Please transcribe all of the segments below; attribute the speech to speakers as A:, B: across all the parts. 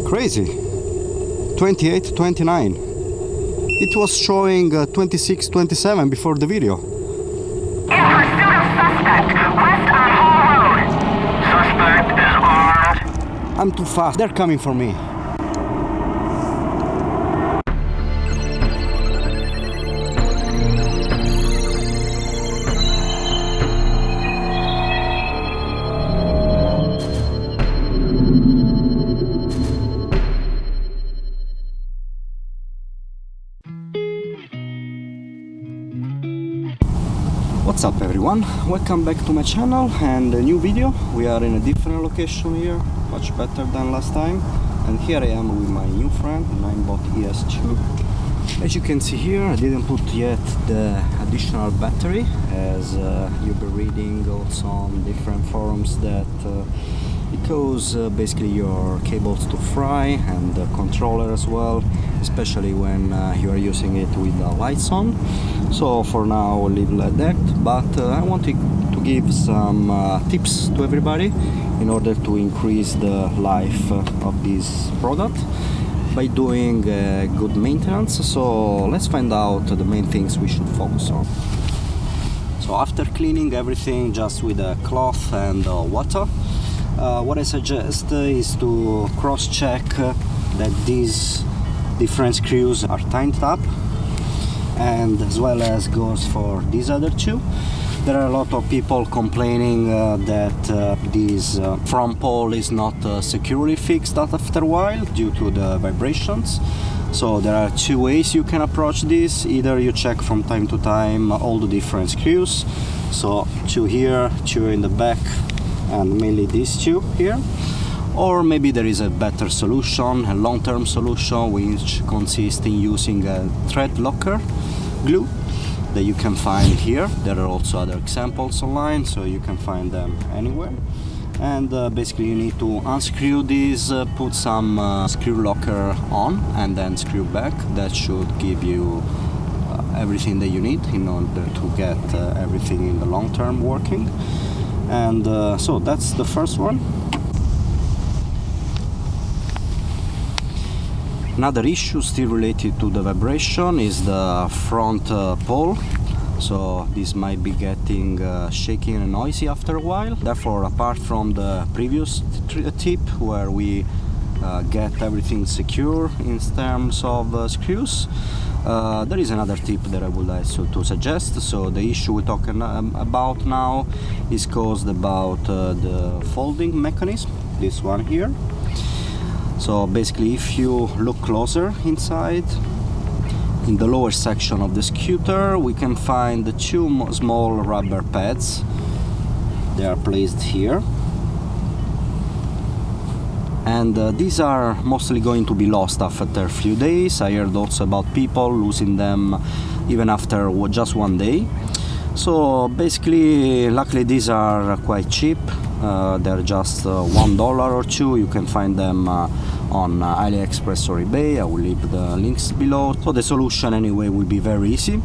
A: Crazy. 28, 29. It was showing 26, 27 before the video.
B: In pursuit of suspect, west on Hall Road. Suspect is armed.
A: I'm too fast. They're coming for me. What's up everyone, welcome back to my channel and a new video. We are in a different location here, much better than last time, and here I am with my new friend, Ninebot ES2. As you can see here, I didn't put yet the additional battery, as you'll be reading also on different forums that it causes basically your cables to fry and the controller as well, especially when you are using it with the lights on. So for now I'll leave it like that, but I wanted to give some tips to everybody in order to increase the life of this product by doing good maintenance. So let's find out the main things we should focus on. So after cleaning everything just with a cloth and water, what I suggest is to cross-check that these different screws are tightened up, and as well as goes for these other two. There are a lot of people complaining that this front pole is not securely fixed after a while due to the vibrations. So there are two ways you can approach this. Either you check from time to time all the different screws, so two here, two in the back, and mainly these two here, or maybe there is a better solution, a long-term solution, which consists in using a thread locker glue that you can find here. There are also other examples online, so you can find them anywhere. And basically you need to unscrew these, put some screw locker on, and then screw back. That should give you everything that you need in order to get everything in the long term working. And so that's the first one. Another issue still related to the vibration is the front pole. So this might be getting shaky and noisy after a while. Therefore, apart from the previous tip where we get everything secure in terms of screws, there is another tip that I would like to suggest. So the issue we're talking about now is caused about the folding mechanism, this one here. So basically, if you look closer inside, in the lower section of the scooter, we can find the two small rubber pads. They are placed here. And these are mostly going to be lost after a few days. I heard also about people losing them even after just one day. So basically, luckily these are quite cheap. They're just $1 or $2. You can find them on AliExpress or eBay. I will leave the links below. So the solution anyway will be very easy.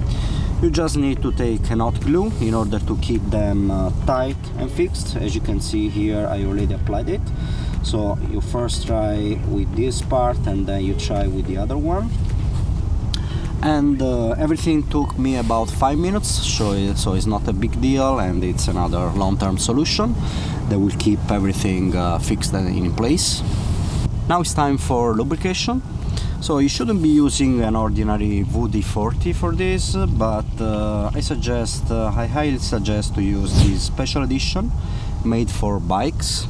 A: You just need to take a hot glue in order to keep them tight and fixed. As you can see here, I already applied it. So you first try with this part and then you try with the other one. And everything took me about 5 minutes, so it's not a big deal, and it's another long-term solution that will keep everything fixed and in place. Now it's time for lubrication. So you shouldn't be using an ordinary WD-40 for this, but I highly suggest to use this special edition made for bikes.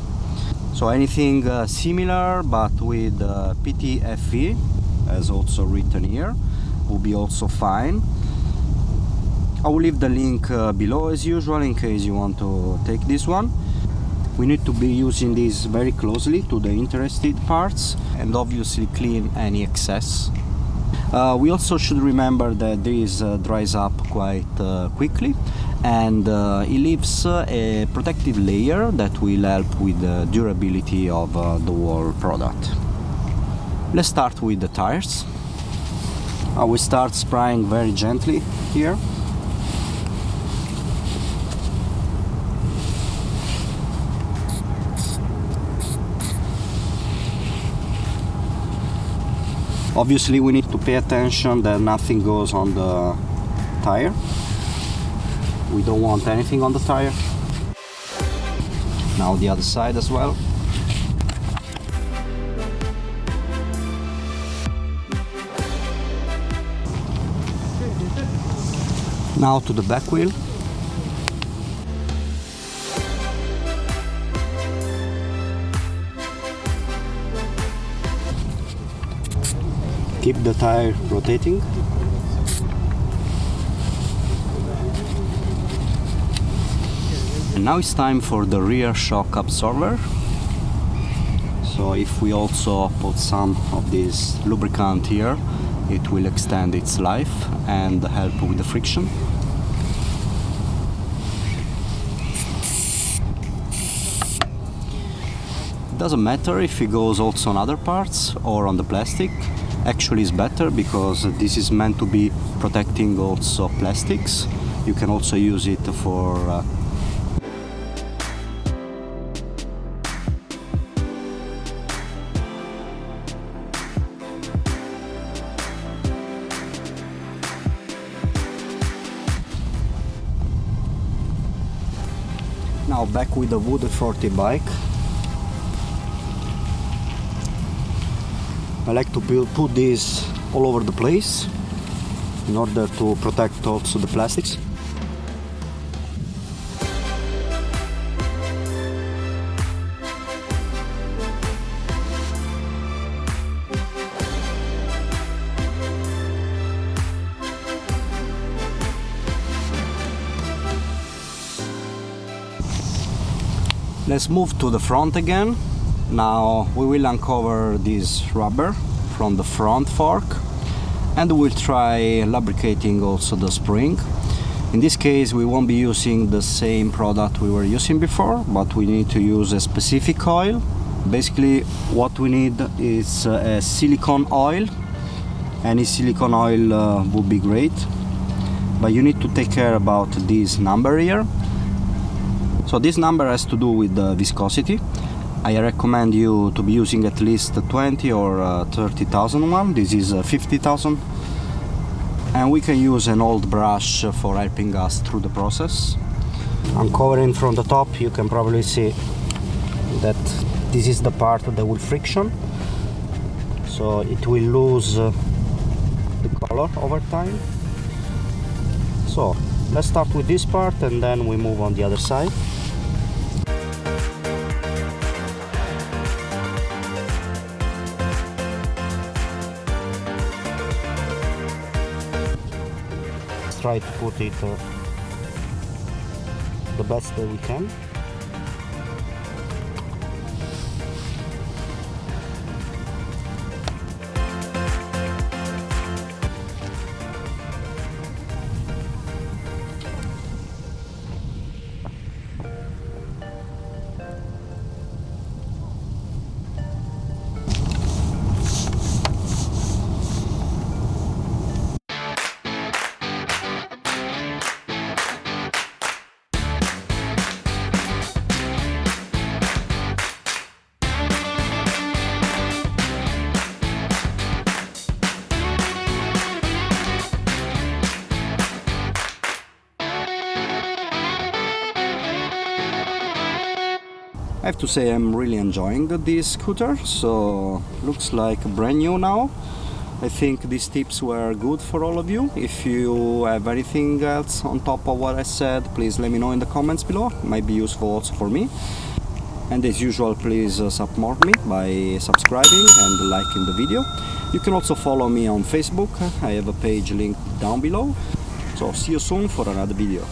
A: So anything similar but with PTFE, as also written here, will be also fine. I will leave the link below as usual in case you want to take this one. We need to be using this very closely to the interested parts and obviously clean any excess. We also should remember that this dries up quite quickly, and it leaves a protective layer that will help with the durability of the whole product. Let's start with the tires. I will start spraying very gently here. Obviously we need to pay attention that nothing goes on the tire. We don't want anything on the tire. Now the other side as well. Now to the back wheel. Keep the tire rotating. And now it's time for the rear shock absorber. So if we also put some of this lubricant here, it will extend its life and help with the friction. It doesn't matter if it goes also on other parts or on the plastic. Actually it's better because this is meant to be protecting also plastics. You can also use it for Now back with the Wood 40 bike. I like to put this all over the place in order to protect also the plastics. Let's move to the front again. Now we will uncover this rubber from the front fork and we'll try lubricating also the spring. In this case we won't be using the same product we were using before, but we need to use a specific oil. Basically what we need is a silicone oil. Any silicone oil would be great, but you need to take care about this number here. So this number has to do with the viscosity. I recommend you to be using at least 20 or 30,000 one. This is 50,000. And we can use an old brush for helping us through the process. Uncovering from the top, you can probably see that this is the part that will friction. So it will lose the color over time. So let's start with this part and then we move on the other side. Try to put it the best that we can. I have to say I'm really enjoying this scooter, so looks like brand new now. I think these tips were good for all of you. If you have anything else on top of what I said, please let me know in the comments below. It might be useful also for me. And as usual, please support me by subscribing and liking the video. You can also follow me on Facebook. I have a page linked down below. So see you soon for another video.